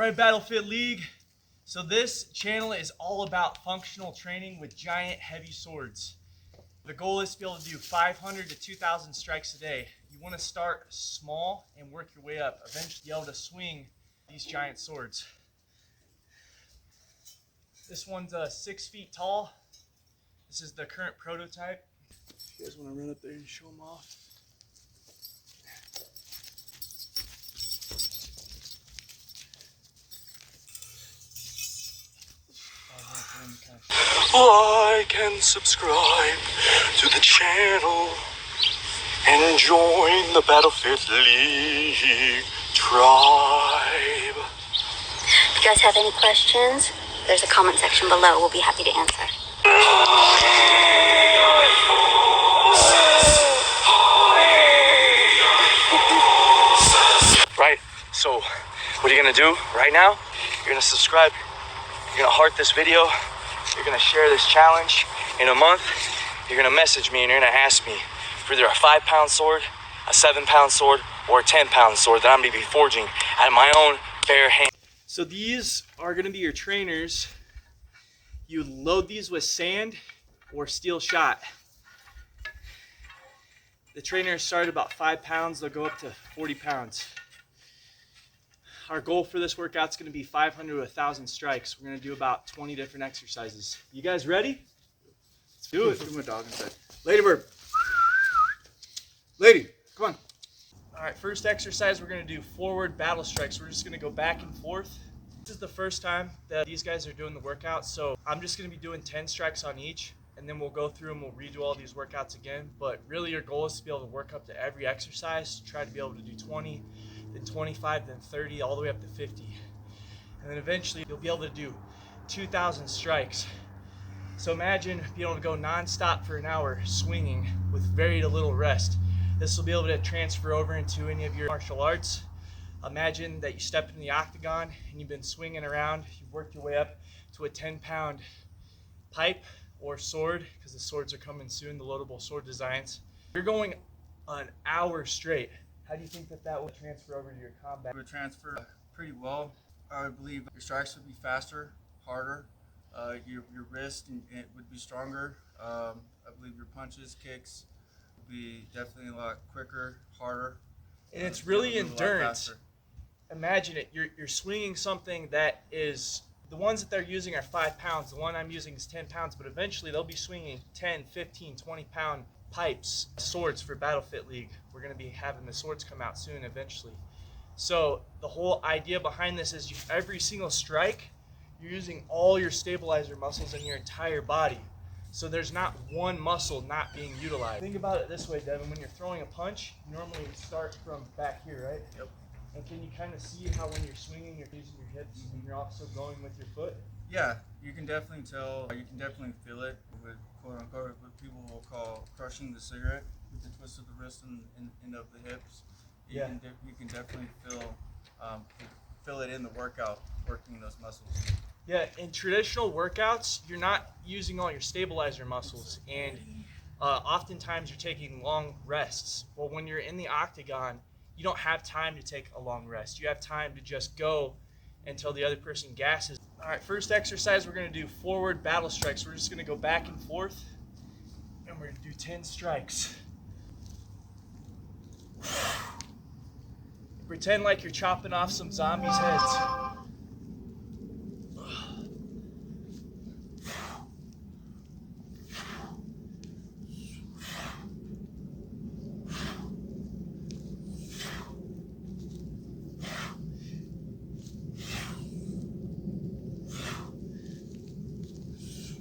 Alright, Battlefield League. So this channel is all about functional training with giant heavy swords. The goal is to be able to do 500 to 2,000 strikes a day. You want to start small and work your way up. Eventually be able to swing these giant swords. This one's 6 feet tall. This is the current prototype. You guys want to run up there and show them off? Like and subscribe to the channel and join the Battlefield League tribe. If you guys have any questions, there's a comment section below. We'll be happy to answer. Right, so what are you gonna do right now? You're gonna subscribe, you're gonna heart this video, you're gonna share this challenge. In a month, you're gonna message me and you're gonna ask me for either a 5-pound sword, a 7-pound sword, or a 10-pound sword that I'm gonna be forging out of my own bare hand. So these are gonna be your trainers. You load these with sand or steel shot. The trainers start at about 5 pounds, they'll go up to 40 pounds. Our goal for this workout is going to be 500 to 1,000 strikes. We're going to do about 20 different exercises. You guys ready? Let's do it. Put my dog inside. Ladybird. Lady, come on. All right, first exercise, we're going to do forward battle strikes. We're just going to go back and forth. This is the first time that these guys are doing the workout, so I'm just going to be doing 10 strikes on each, and then we'll go through and we'll redo all these workouts again. But really your goal is to be able to work up to every exercise, try to be able to do 20, then 25, then 30, all the way up to 50. And then eventually you'll be able to do 2,000 strikes. So imagine being able to go non-stop for an hour swinging with very little rest. This will be able to transfer over into any of your martial arts. Imagine that you step in the octagon and you've been swinging around, you've worked your way up to a 10-pound pipe or sword, because the swords are coming soon, the loadable sword designs. You're going an hour straight. How do you think that will transfer over to your combat? It would transfer pretty well. I would believe your strikes would be faster, harder. Your wrist it would be stronger. I believe your punches, kicks would be definitely a lot quicker, harder. And it's really endurance. Imagine it. You're swinging something that is, the ones that they're using are 5 pounds. The one I'm using is 10 pounds, but eventually they'll be swinging 10, 15, 20-pound pipes, swords for Battlefield League. We're going to be having the swords come out soon eventually. So the whole idea behind this is every single strike, you're using all your stabilizer muscles in your entire body. So there's not one muscle not being utilized. Think about it this way, Devin. When you're throwing a punch, you normally start from back here, right? Yep. And can you kind of see how when you're swinging, you're using your hips and you're also going with your foot? Yeah, you can definitely tell. You can definitely feel it with quote unquote what people will call crushing the cigarette with the twist of the wrist and end of the hips. You can definitely feel it in the workout, working those muscles. Yeah, in traditional workouts, you're not using all your stabilizer muscles, and oftentimes you're taking long rests. Well, when you're in the octagon, you don't have time to take a long rest. You have time to just go until the other person gasses. All right, first exercise, we're going to do forward battle strikes. We're just going to go back and forth, and we're going to do 10 strikes. Pretend like you're chopping off some zombies' heads.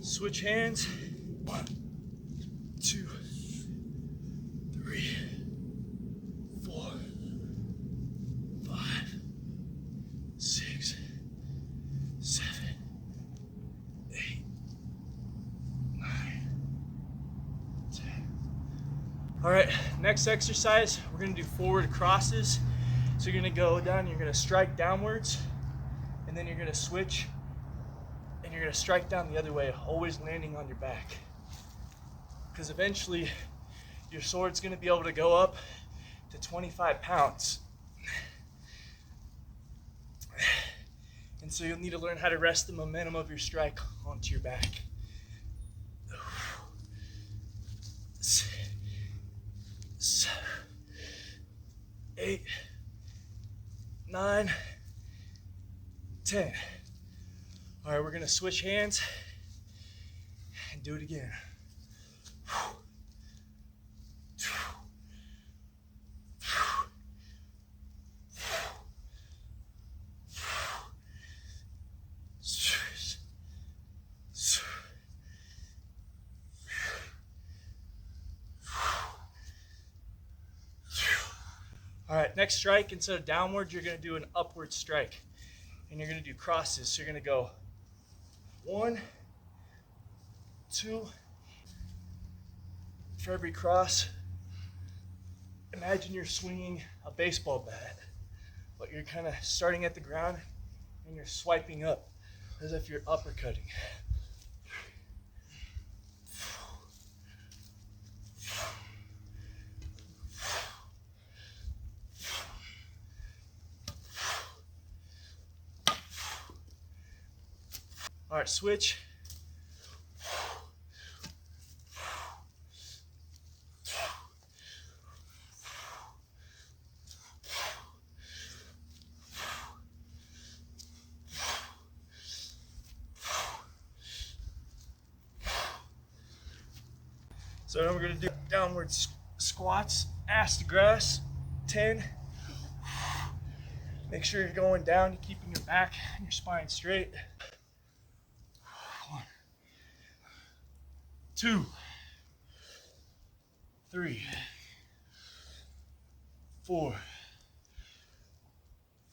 Switch hands. 1, 2, 3, 4, 5, 6, 7, 8, 9, 10. All right, next exercise, we're gonna do forward crosses. So you're gonna go down, you're gonna strike downwards, and then you're gonna switch and you're going to strike down the other way, always landing on your back. Because eventually your sword's going to be able to go up to 25 pounds. And so you'll need to learn how to rest the momentum of your strike onto your back. 7, 8, 9, 10. All right, we're gonna switch hands and do it again. All right, next strike, instead of downward, you're gonna do an upward strike. And you're gonna do crosses. So you're gonna go 1, 2. For every cross, imagine you're swinging a baseball bat, but you're kind of starting at the ground and you're swiping up as if you're uppercutting. All right, switch. So then we're gonna do downward squats, ass to grass, 10. Make sure you're going down, you're keeping your back and your spine straight. 1, 2, 3, 4,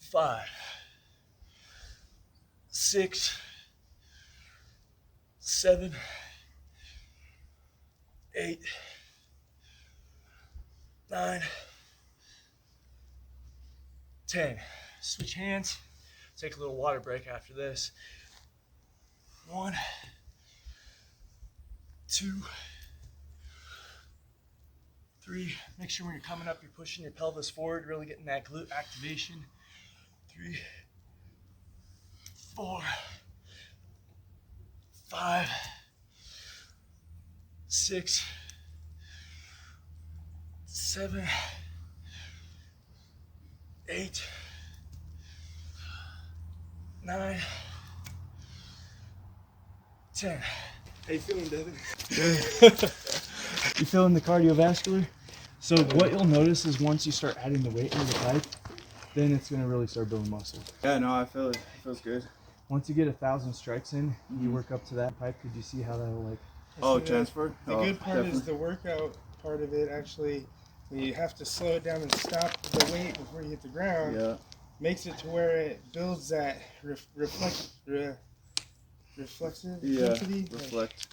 5, 6, 7, 8, 9, 10. Switch hands. Take a little water break after this. 1, 2, 3. Make sure when you're coming up, you're pushing your pelvis forward, really getting that glute activation. 3, 4, 5, 6, 7, 8, 9, 10. How you feeling, Devin? You feeling the cardiovascular? So what you'll notice is once you start adding the weight into the pipe, then it's going to really start building muscle. Yeah, no, I feel it. It feels good. Once you get 1,000 strikes in, you work up to that pipe. Could you see how that'll like? Oh, transfer? The good part is the workout part of it. Actually, when you have to slow it down and stop the weight before you hit the ground, Yeah. makes it to where it builds that reflexive intensity. Reflect.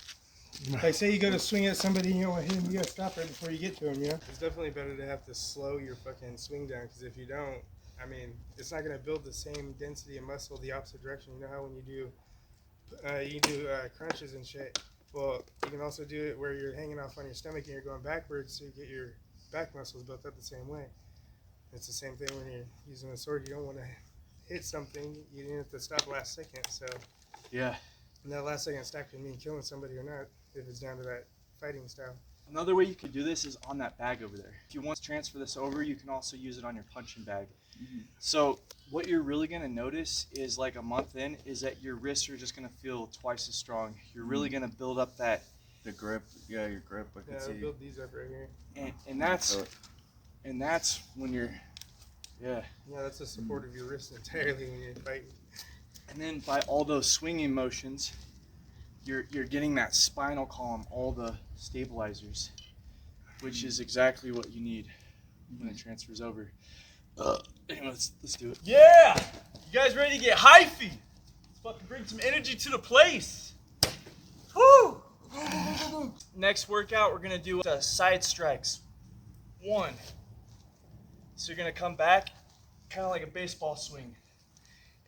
Like say you go to swing at somebody and you don't want to hit him, you gotta stop right before you get to him, you know? It's definitely better to have to slow your fucking swing down, because if you don't, I mean, it's not gonna build the same density of muscle the opposite direction. You know how when you do crunches and shit, well, you can also do it where you're hanging off on your stomach and you're going backwards, so you get your back muscles built up the same way. It's the same thing when you're using a sword. You don't want to hit something, you have to stop last second. So Yeah. and that last second stop can mean killing somebody or not, if it's down to that fighting style. Another way you could do this is on that bag over there. If you want to transfer this over, you can also use it on your punching bag. So what you're really going to notice is like a month in is that your wrists are just going to feel twice as strong. You're really going to build up that. The grip. Yeah, your grip. I can Yeah, I'll see. build these up right here. And that's when you're, Yeah, that's the support of your wrist entirely when you're fighting. and then by all those swinging motions, you're getting that spinal column, all the stabilizers, which is exactly what you need when it transfers over. Anyway, let's do it. Yeah! You guys ready to get hyphy? Let's fucking bring some energy to the place. Woo! Next workout, we're gonna do side strikes. 1. So you're gonna come back, kind of like a baseball swing,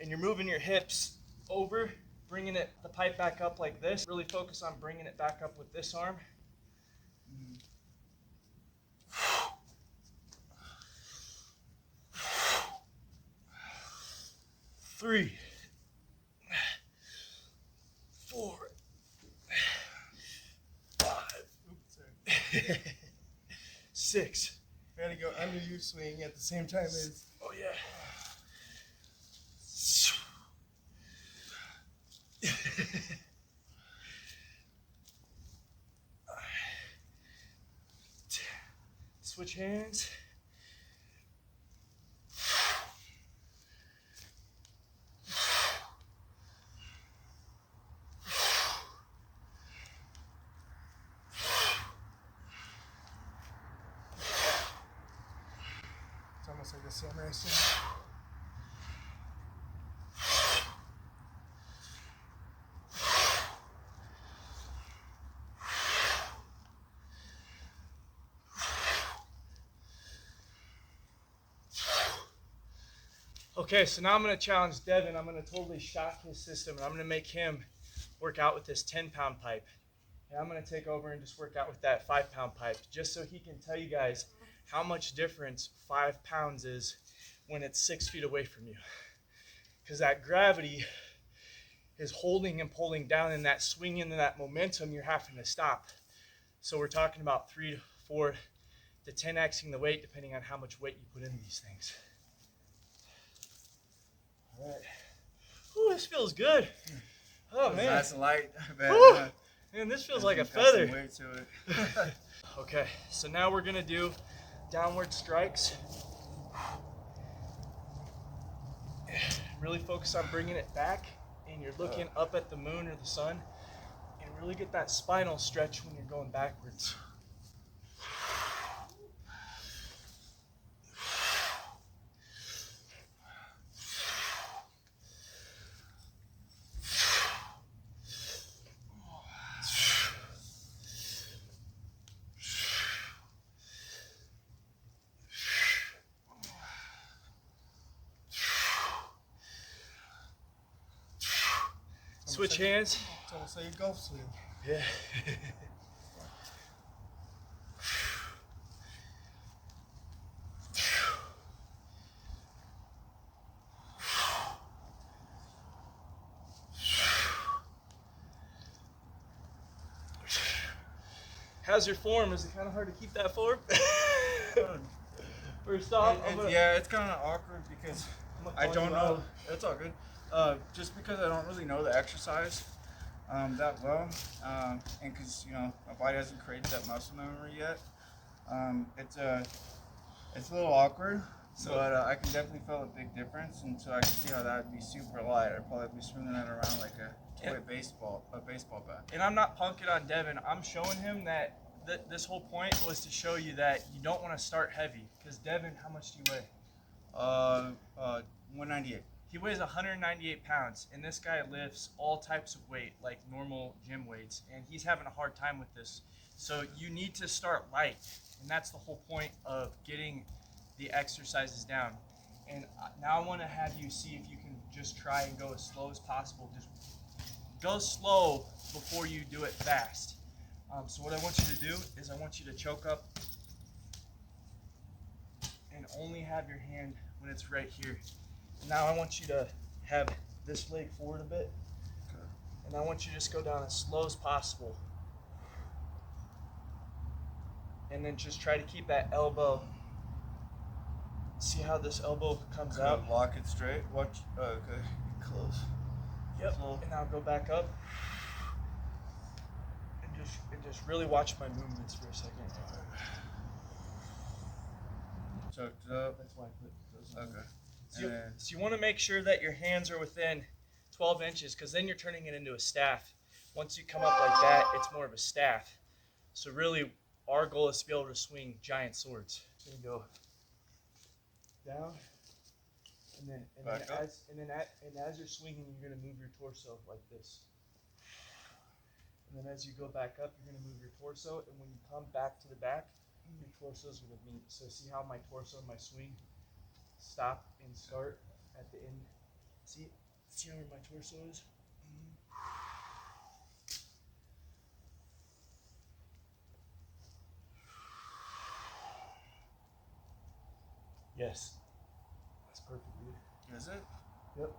and you're moving your hips over, bringing the pipe back up like this. Really focus on bringing it back up with this arm. 3, 6. I gotta go under your swing at the same time as. Oh yeah. Switch hands. It's almost like a samurai swing. Okay, so now I'm going to challenge Devin. I'm going to totally shock his system, and I'm going to make him work out with this 10-pound pipe. And I'm going to take over and just work out with that 5-pound pipe, just so he can tell you guys how much difference 5 pounds is when it's 6 feet away from you. Because that gravity is holding and pulling down, and that swing into that momentum, you're having to stop. So we're talking about 3 to 4 to 10xing the weight, depending on how much weight you put into these things. All right. Ooh, this feels good. Oh man. Nice and light. Woo! Man, this feels like a feather. Weight to it. Okay, so now we're gonna do downward strikes. Really focus on bringing it back, and you're looking up at the moon or the sun, and really get that spinal stretch when you're going backwards. Switch hands. It's almost like a golf swing. Yeah. How's your form? Is it kind of hard to keep that form? First off, Yeah, it's kind of awkward because I don't know. out. It's all good. Just because I don't really know the exercise that well, and because my body hasn't created that muscle memory yet, it's a little awkward. But I can definitely feel a big difference, and so I can see how that would be super light. I'd probably be swinging that around like a toy baseball bat. And I'm not punking on Devin. I'm showing him that this whole point was to show you that you don't want to start heavy. Because Devin, how much do you weigh? 198. He weighs 198 pounds, and this guy lifts all types of weight, like normal gym weights, and he's having a hard time with this. So you need to start light, and that's the whole point of getting the exercises down. And now I want to have you see if you can just try and go as slow as possible. Just go slow before you do it fast. So what I want you to do is I want you to choke up and only have your hand when it's right here. Now I want you to have this leg forward a bit, and I want you to just go down as slow as possible. And then just try to keep that elbow. See how this elbow comes out? Lock it straight. Watch. Okay. Close. Yep. Slow. And now go back up. And just really watch my movements for a second. Choked up. That's why I put those on. Okay. So you want to make sure that your hands are within 12 inches, because then you're turning it into a staff. Once you come up like that, it's more of a staff. So really, our goal is to be able to swing giant swords. So you go down, and as you're swinging, you're going to move your torso like this. And then as you go back up, you're going to move your torso, and when you come back to the back, your torso is going to meet. So see how my torso and my swing stop and start at the end. See where my torso is? Yes. That's perfect, dude. Is it? Yep.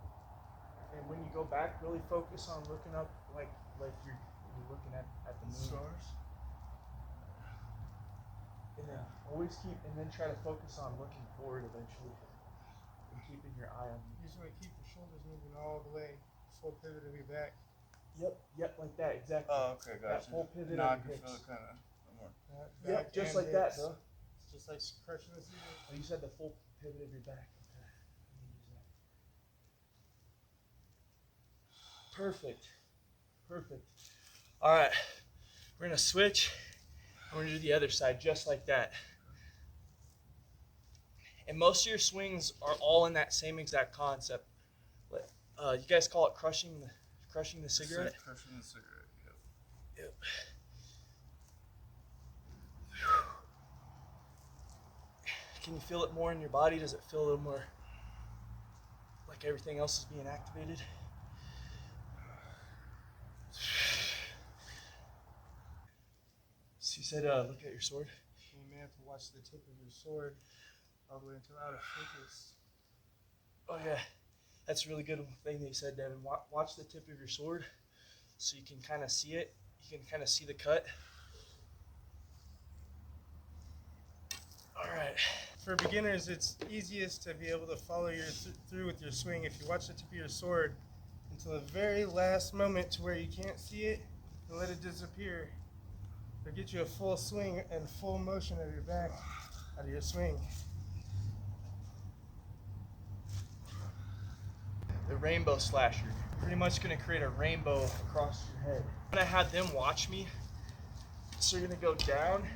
And when you go back, really focus on looking up like you're looking at the moon. Stars. And then always keep, and then try to focus on looking forward eventually. And keeping your eye on You just want to keep your shoulders moving all the way, full pivot of your back. Yep, like that, exactly. Oh, okay, That gotcha. full pivot Now I of can your feel hips. it kind of more. Yep, just and like that, hips. bro. It's just like crushing the cigarette. Oh, you said the full pivot of your back. Okay. Let me use that. Perfect. Perfect. All right. We're going to switch. And we're going to do the other side just like that. And most of your swings are all in that same exact concept. You guys call it crushing the cigarette? Crushing the cigarette, yep. Yep. Can you feel it more in your body? Does it feel a little more like everything else is being activated? So you said look at your sword? You may have to watch the tip of your sword all the way until out of focus. Oh yeah, that's a really good thing that you said, Devin. Watch the tip of your sword so you can kind of see it. You can kind of see the cut. All right. For beginners, it's easiest to be able to follow your through with your swing if you watch the tip of your sword until the very last moment to where you can't see it and let it disappear. It'll get you a full swing and full motion of your back out of your swing. The rainbow slasher. You're pretty much going to create a rainbow across your head. I'm going to have them watch me. So you're going to go down.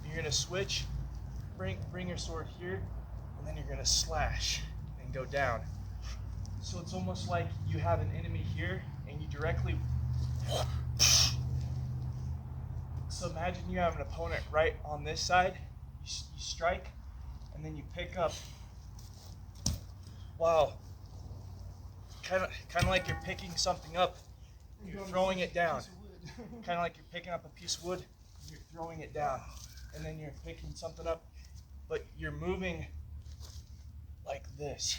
You're going to switch. Bring your sword here. And then you're going to slash and go down. So it's almost like you have an enemy here and you directly... So imagine you have an opponent right on this side. You strike and then you pick up. Wow. Kind of like you're picking something up. You're throwing it down. Kind of like you're picking up a piece of wood. You're throwing it down. And then you're picking something up. But you're moving like this.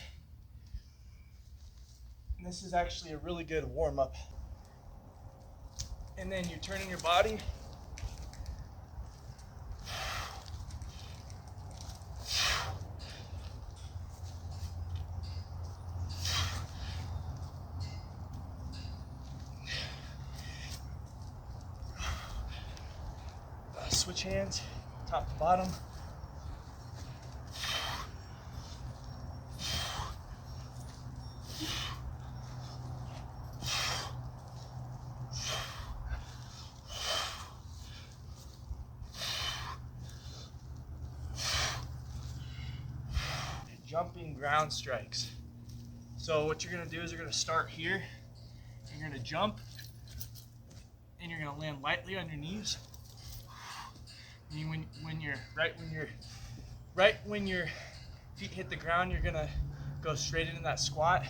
And this is actually a really good warm-up. And then you're turning your body. Switch hands, top to bottom. Jumping ground strikes. So what you're gonna do is you're gonna start here. You're gonna jump, and you're gonna land lightly on your knees. And when your feet hit the ground, you're gonna go straight into that squat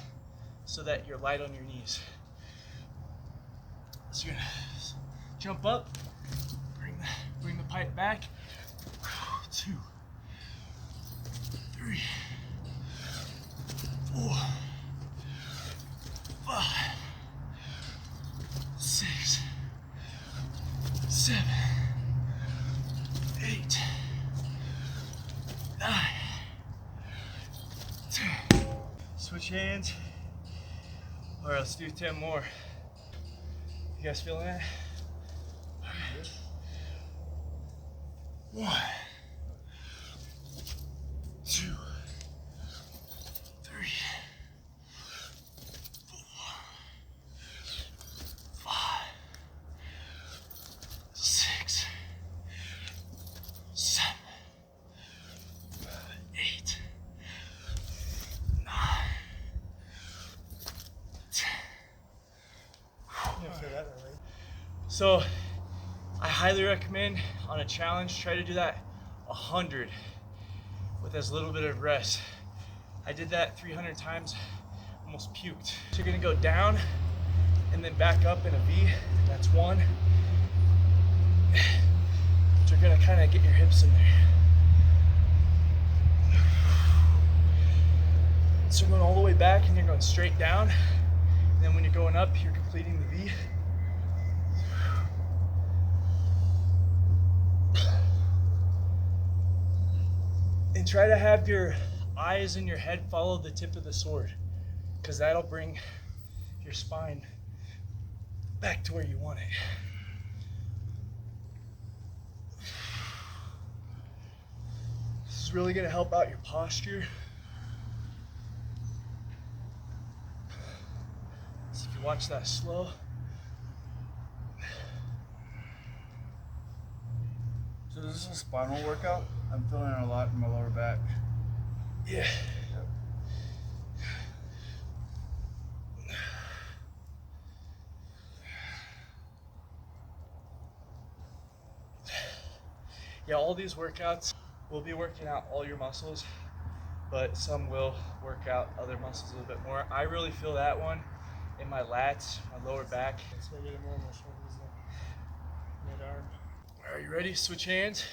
so that you're light on your knees. So you're gonna jump up, bring the pipe back. 2, 3, 4, 5, 6, 7, 8, 9, 10. Switch hands. All right, let's do 10 more. You guys feeling that? All right. 1, 2, 3, 4, 5, 6, 7, 8, 9, 10. So I highly recommend on a challenge, try to do that 100 with as little bit of rest. I did that 300 times, almost puked. So you're gonna go down and then back up in a V. That's 1. So you're gonna kind of get your hips in there. So you're going all the way back and you're going straight down. And then when you're going up, you're completing the V. And try to have your eyes and your head follow the tip of the sword, because that'll bring your spine back to where you want it. This is really going to help out your posture. So if you watch that slow. So this is a spinal workout. I'm feeling it a lot in my lower back. Yeah. Yeah, all these workouts will be working out all your muscles, but some will work out other muscles a little bit more. I really feel that one in my lats, my lower back. That's why I get it more in my shoulders than mid-arm. All right, you ready? Switch hands.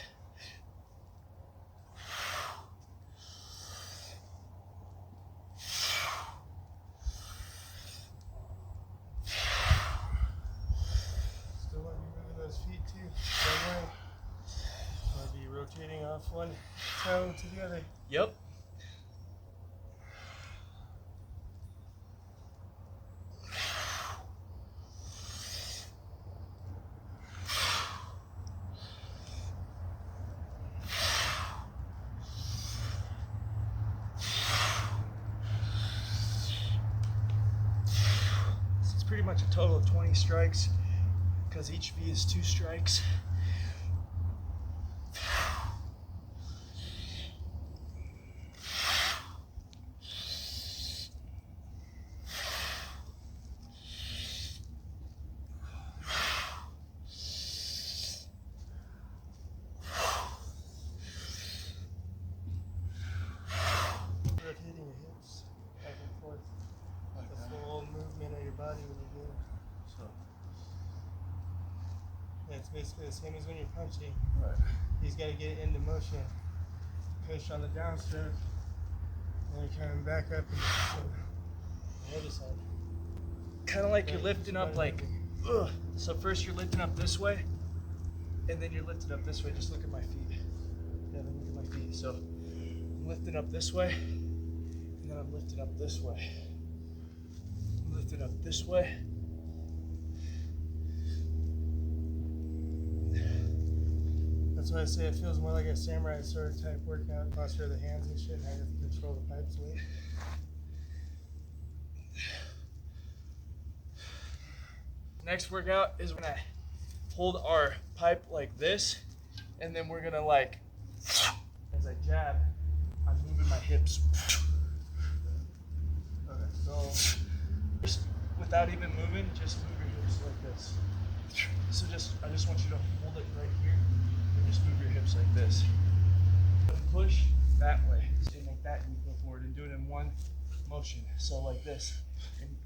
Still want to be moving those feet too. Same way. Want to be rotating off one toe to the other. Yep. It's pretty much a total of 20 strikes because each V is 2 strikes. Rotating your hips back and forth. The full movement of your body when you do it. So, Yeah, it's basically the same as when you're punching. right. He's got to get it into motion. Push on the downstroke. And then coming back up and so, the other side. Kind of like Yeah, you're lifting up just like, ugh. So first you're lifting up this way, and then you're lifting up this way. Just look at my feet. Yeah, then look at my feet. So I'm lifting up this way, and then I'm lifting up this way. I'm lifting up this way. That's why I say it feels more like a samurai sword type workout. Posture of the hands and shit, and how you have to control the pipe's weight. Next workout is we're gonna hold our pipe like this, and then we're gonna like, as I jab, I'm moving my hips. Okay, so Just without even moving, just move your hips like this. So I just want you to hold it right here and just move your hips like this. And push that way. So you make that knee go forward and do it in one motion. So like this. And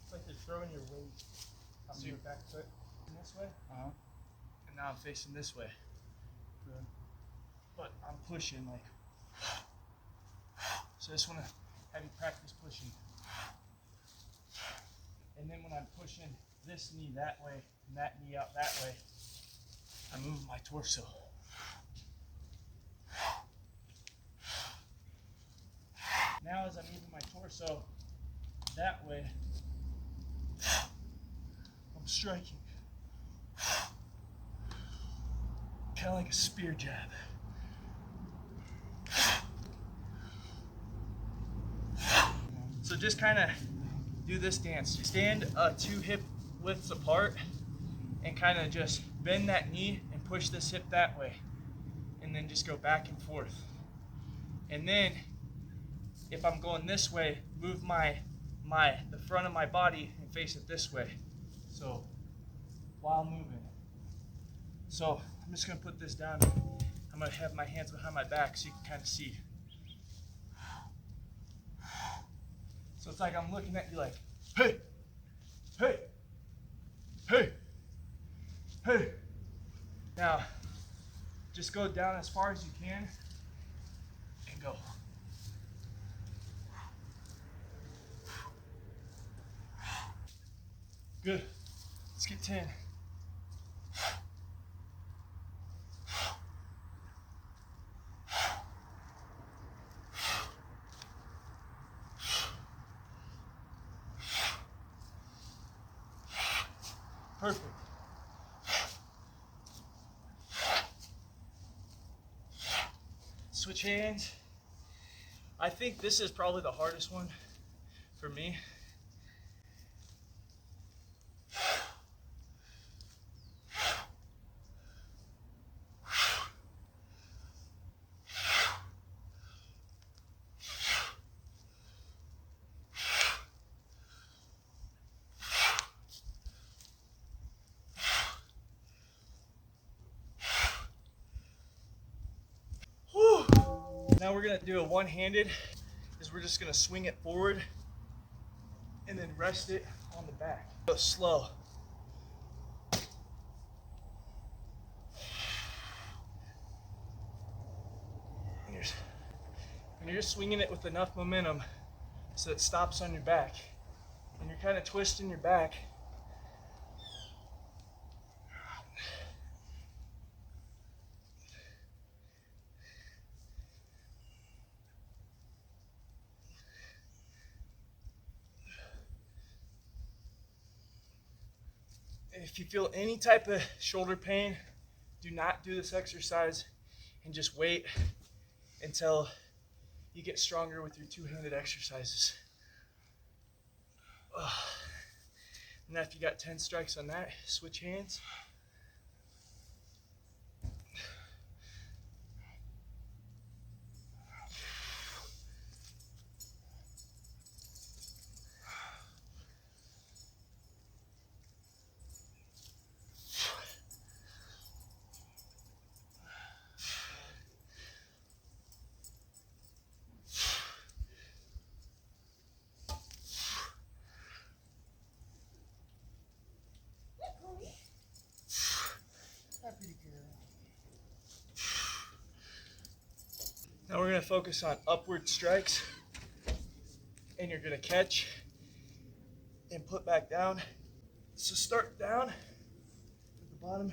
it's like you're throwing your weight on So your you- back foot. this way, Uh-huh. and now I'm facing this way. Good. But I'm pushing like. So I just want to have you practice pushing. And then when I'm pushing this knee that way and that knee out that way, I move my torso. Now as I'm moving my torso that way, I'm striking. Kind of like a spear jab. So just kind of do this dance. Stand 2 hip widths apart and kind of just bend that knee and push this hip that way. And then just go back and forth. And then if I'm going this way, move the front of my body and face it this way. So while moving. So I'm just gonna put this down. I'm gonna have my hands behind my back so you can kind of see. So it's like I'm looking at you like, hey, hey, hey, hey. Now, just go down as far as you can and go. Good. Let's get 10. Switch hands. I think this is probably the hardest one for me. Now we're gonna do a one-handed, is we're just gonna swing it forward and then rest it on the back. Go slow. And you're just swinging it with enough momentum so it stops on your back. And you're kind of twisting your back. If you feel any type of shoulder pain, do not do this exercise and just wait until you get stronger with your two-handed exercises. Now if you got 10 strikes on that, switch hands. Now we're going to focus on upward strikes, and you're going to catch and put back down. So start down at the bottom.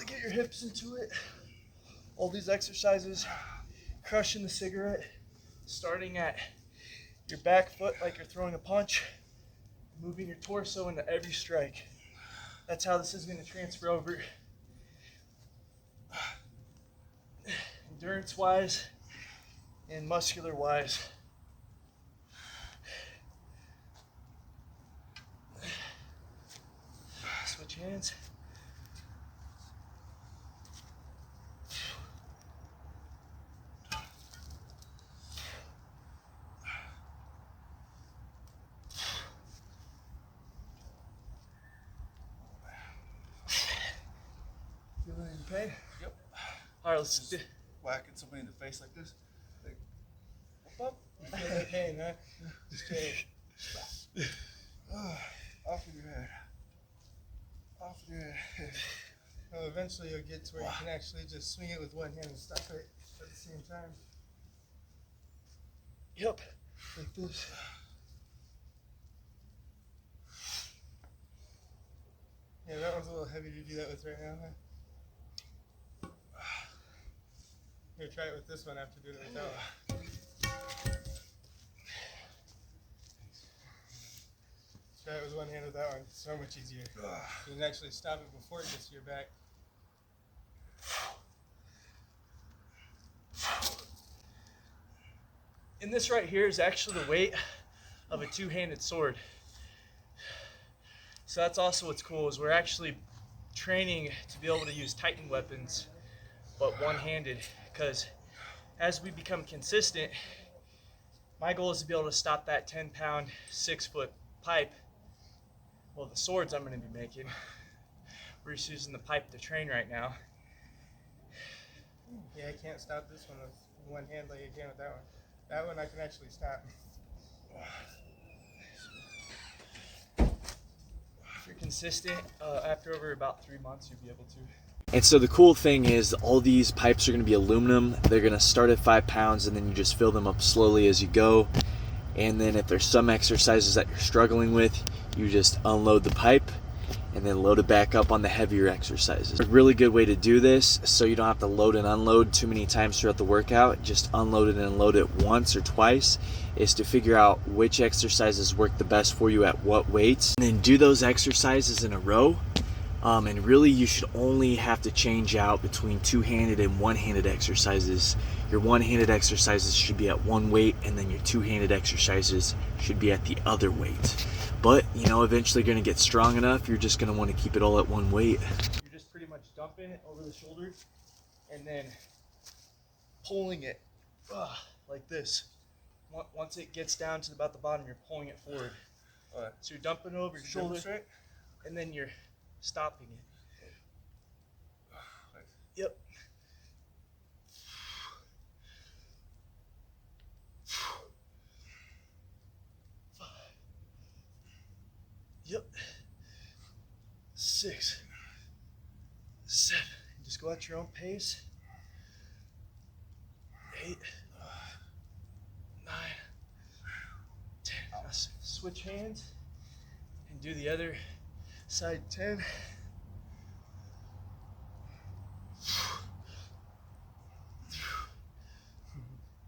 Get your hips into it. All these exercises, crushing the cigarette, starting at your back foot like you're throwing a punch, moving your torso into every strike. That's how this is going to transfer over. Endurance-wise and muscular-wise. Switch hands. Okay. Yep. All right, let's do. Whacking somebody in the face like this. Like, Up. You feel that pain, huh? Just kidding. Off of your head. Off of your head. Well, eventually you'll get to where you can actually just swing it with one hand and stop it at the same time. Yep. Like this. Yeah, that one's a little heavy to do that with right now, huh? Here, try it with this one after doing it with that one. Try it with one hand with that one. It's so much easier. You can actually stop it before it gets to your back. And this right here is actually the weight of a two-handed sword. So that's also what's cool, is we're actually training to be able to use Titan weapons, but one-handed. Because as we become consistent, my goal is to be able to stop that 10-pound, 6-foot pipe. Well, the swords I'm going to be making. We're just using the pipe to train right now. Yeah, I can't stop this one with one hand like I can with that one. That one I can actually stop. If you're consistent, after over about 3 months, you'll be able to. And so the cool thing is all these pipes are going to be aluminum. They're going to start at 5 pounds and then you just fill them up slowly as you go. And then if there's some exercises that you're struggling with, you just unload the pipe and then load it back up on the heavier exercises. A really good way to do this, so you don't have to load and unload too many times throughout the workout, just unload it and unload it once or twice, is to figure out which exercises work the best for you at what weights, and then do those exercises in a row. And really you should only have to change out between two-handed and one-handed exercises. Your one-handed exercises should be at one weight, and then your two-handed exercises should be at the other weight. But, you know, eventually you're going to get strong enough, you're just going to want to keep it all at one weight. You're just pretty much dumping it over the shoulder and then pulling it like this. Once it gets down to about the bottom, you're pulling it forward. Alright. So you're dumping it over your shoulder, Demonstrate. and then you're stopping it. Yep. Yep. 6, 7. Just go at your own pace. 8, 9, 10. Now switch hands and do the other side. 10.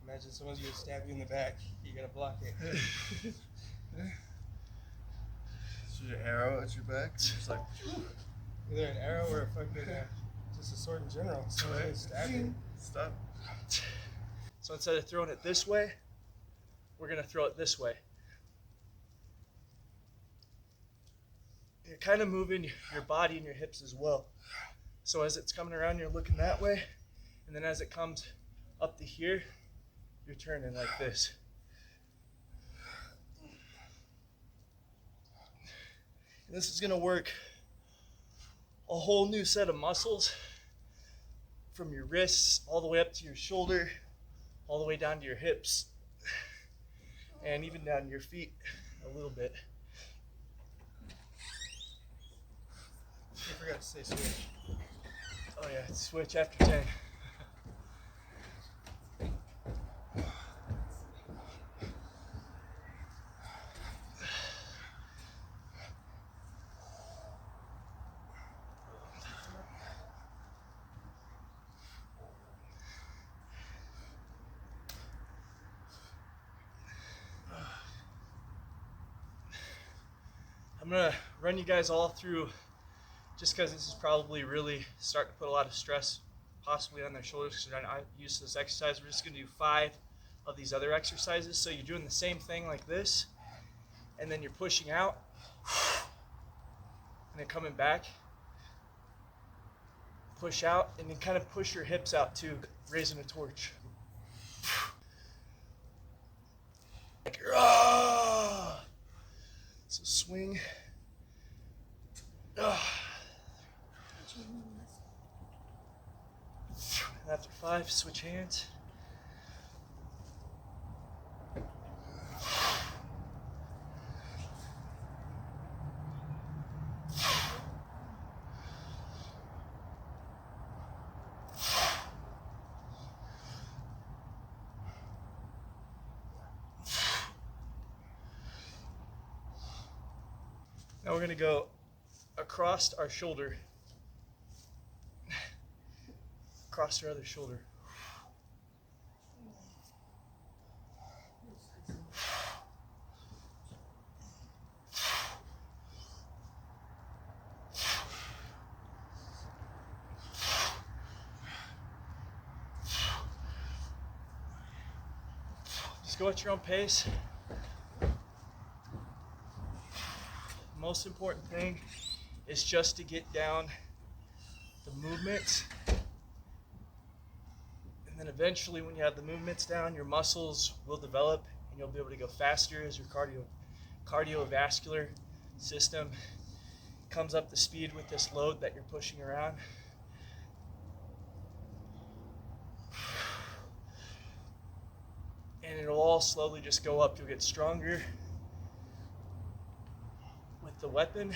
Imagine someone's gonna stab you in the back. You gotta block it. Shoot an arrow at your back. Just like, Either an arrow or a fucking just a sword in general. Someone's gonna stab you. stop. So instead of throwing it this way, we're gonna throw it this way. You're kind of moving your body and your hips as well. So as it's coming around, you're looking that way, and then as it comes up to here, you're turning like this. And this is gonna work a whole new set of muscles from your wrists all the way up to your shoulder, all the way down to your hips, and even down to your feet a little bit. I forgot to say switch. Oh yeah, switch after 10. I'm gonna run you guys all through, just because this is probably really starting to put a lot of stress possibly on their shoulders because they're not used to this exercise. We're just gonna do 5 of these other exercises. So you're doing the same thing like this, and then you're pushing out, and then coming back, push out, and then kind of push your hips out too, raising a torch. Like, ah! So swing. After 5, switch hands. Now we're going to go across our shoulder, across our other shoulder. Just go at your own pace. Most important thing is just to get down the movements, and then eventually when you have the movements down, your muscles will develop and you'll be able to go faster as your cardiovascular system comes up to speed with this load that you're pushing around. And it'll all slowly just go up. You'll get stronger with the weapon,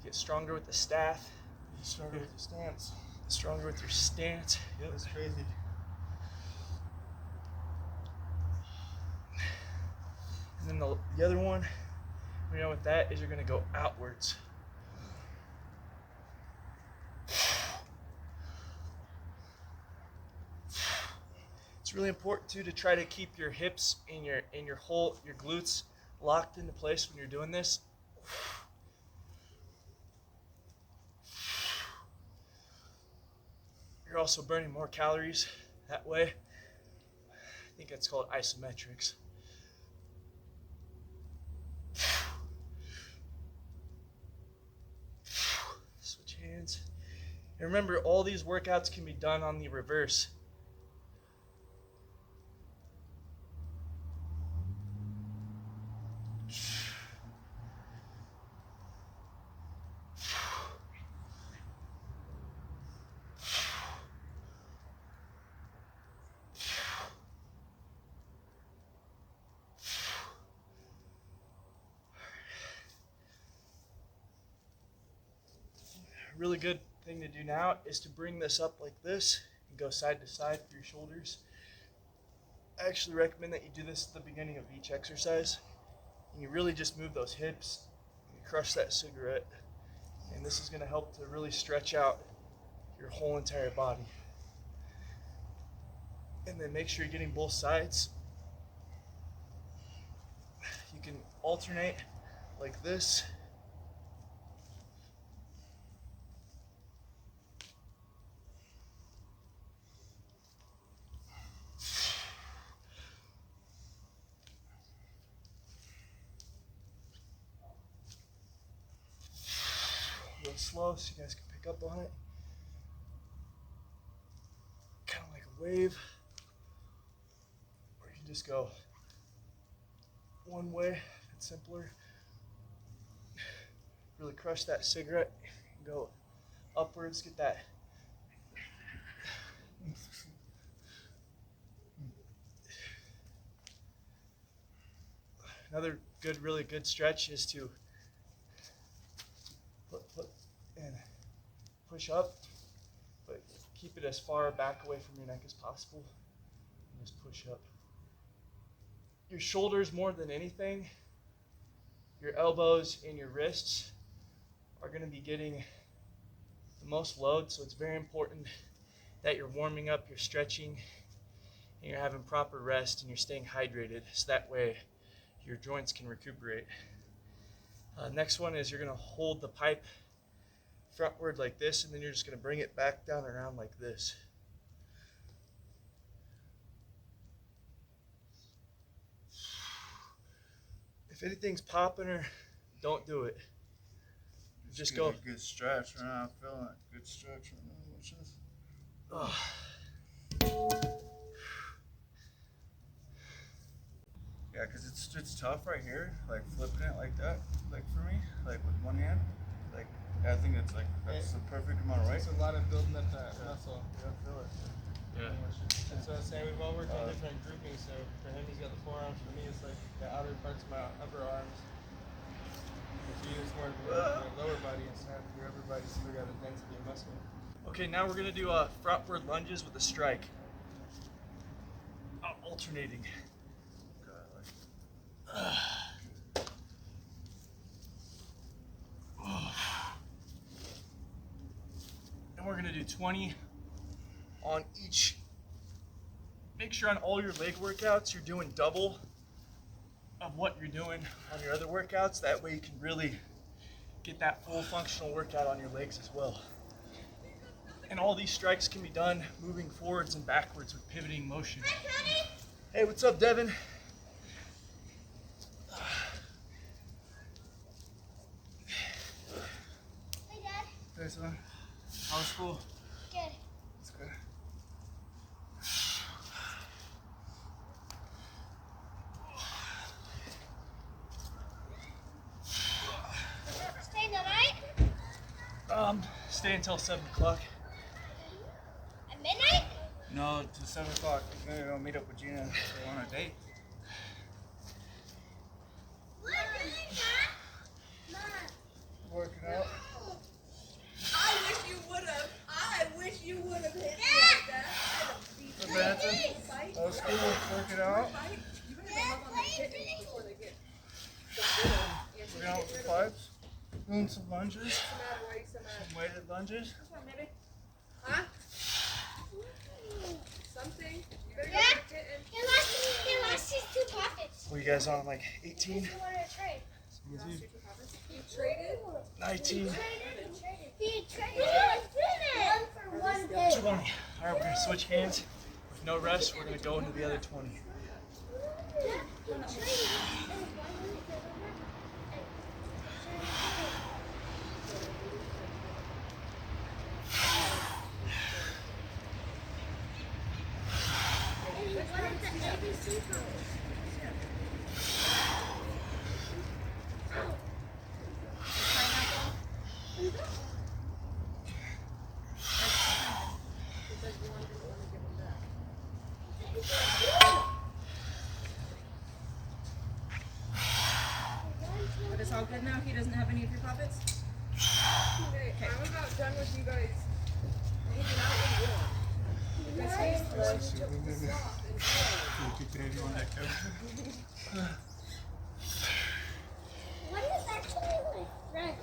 get stronger with the staff, Get stronger with your stance. stronger with your stance. Yep. That's crazy. And then the other one, you know, with that is you're gonna go outwards. It's really important too to try to keep your hips and your glutes locked into place when you're doing this. You're also burning more calories that way. I think that's called isometrics. Switch hands. And remember, all these workouts can be done on the reverse. Really good thing to do now is to bring this up like this and go side to side for your shoulders. I actually recommend that you do this at the beginning of each exercise. And you really just move those hips and you crush that cigarette. And this is going to help to really stretch out your whole entire body. And then make sure you're getting both sides. You can alternate like this. Real slow so you guys can pick up on it. Kind of like a wave. Or you can just go one way, it's simpler. Really crush that cigarette and go upwards, get that. Another good, really good stretch is to put and push up, but keep it as far back away from your neck as possible. And just push up. Your shoulders, more than anything, your elbows and your wrists are going to be getting the most load, so it's very important that you're warming up, you're stretching, and you're having proper rest, and you're staying hydrated, so that way your joints can recuperate. Next one is you're going to hold the pipe frontward like this, and then you're just going to bring it back down around like this. If anything's popping or don't do it. Just go. Good stretch right now. I'm feeling it. Good stretch right now. Watch this. Yeah, because it's tough right here, like flipping it like that, like for me, like with one hand. Like, I think it's like, that's the perfect amount, right? It's a lot of building up that muscle. Yeah, I feel it. Yeah. That's what I was saying. We've all worked on different groupings. So for him, he's got the forearms. For me, it's like the outer parts of my upper arms. For you, it's more of the lower body and stuff. Your upper body's still got a density of muscle. Okay, now we're going to do frontward lunges with a strike. Alternating. And we're going to do 20 on each. Make sure on all your leg workouts you're doing double of what you're doing on your other workouts. That way you can really get that full functional workout on your legs as well. And all these strikes can be done moving forwards and backwards with pivoting motion. Hey, what's up, Devin? Hey, Dad. Hey, son. How was school? Good. It's good. Staying the night? Stay until 7 o'clock. At midnight? No, to 7 o'clock. We're gonna go meet up with Gina on a date. What? Mom. Working out. I wish you would have hit me like that. Hey, Benson. How was school? Working out. You better go hop on the kittens before they get. Working out with the pipes. Doing some lunges. Some Weighted lunges. Come on, baby. Huh? Something. You better go get lost his 2 pockets. What are you guys on, like 18? He wanted to trade. You traded? 19? He traded 1 for 1 day. 20. All right, we're gonna switch hands. With no rest, we're gonna go into the other 20. But it's all good now? He doesn't have any of your puppets? Okay, I'm about done with you guys hanging out with you. Because he's the one who took the slop and What is actually my friend?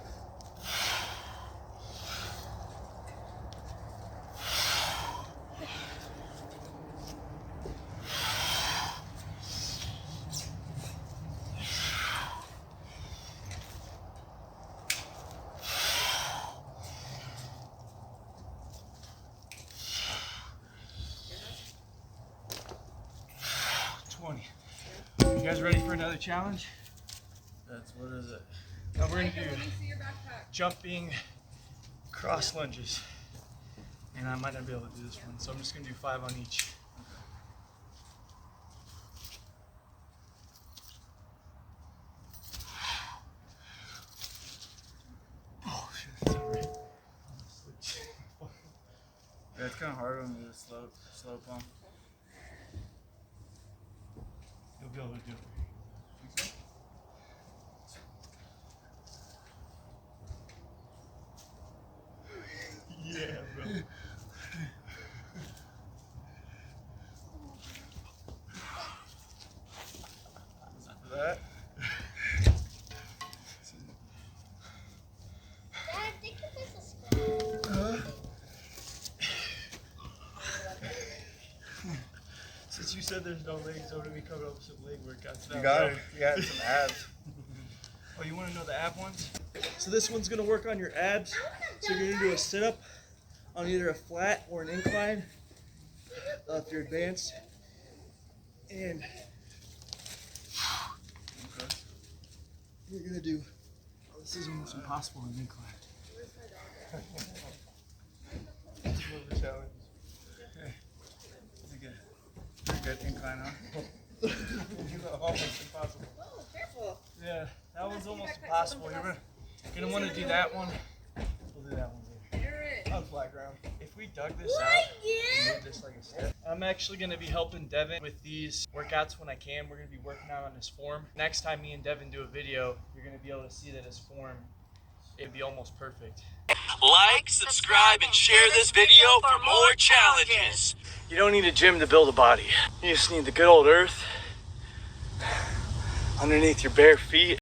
You guys ready for another challenge? That's what is it? Now we're gonna do let me see your backpack. jumping cross lunges. And I might not be able to do this one, so I'm just gonna do 5 on each. Oh shit, that's alright. Yeah, it's kind of hard on the slow pump. You'll be able to do it. Yeah, bro. For that? Dad, think of this as fun. Since you said there's no legs, I'm gonna be coming up with some leg workouts now. You got bro. it. You got some abs. Oh, you want to know the ab ones? So this one's gonna work on your abs. So you're gonna do a sit-up on either a flat or an incline if you're advanced. And you're gonna do. Oh, this is almost impossible in incline. Love the challenge. Okay. Pretty good incline, huh? Almost impossible. Oh, careful. Yeah, that one's almost impossible. You're gonna want to do that one. We'll do that one later. You're it. On flat ground. If we dug this out, and made this like a step. I'm actually gonna be helping Devin with these workouts when I can. We're gonna be working out on his form. Next time me and Devin do a video, you're gonna be able to see that his form, it'd be almost perfect. Like, subscribe, and share this video for more challenges. You don't need a gym to build a body. You just need the good old earth underneath your bare feet.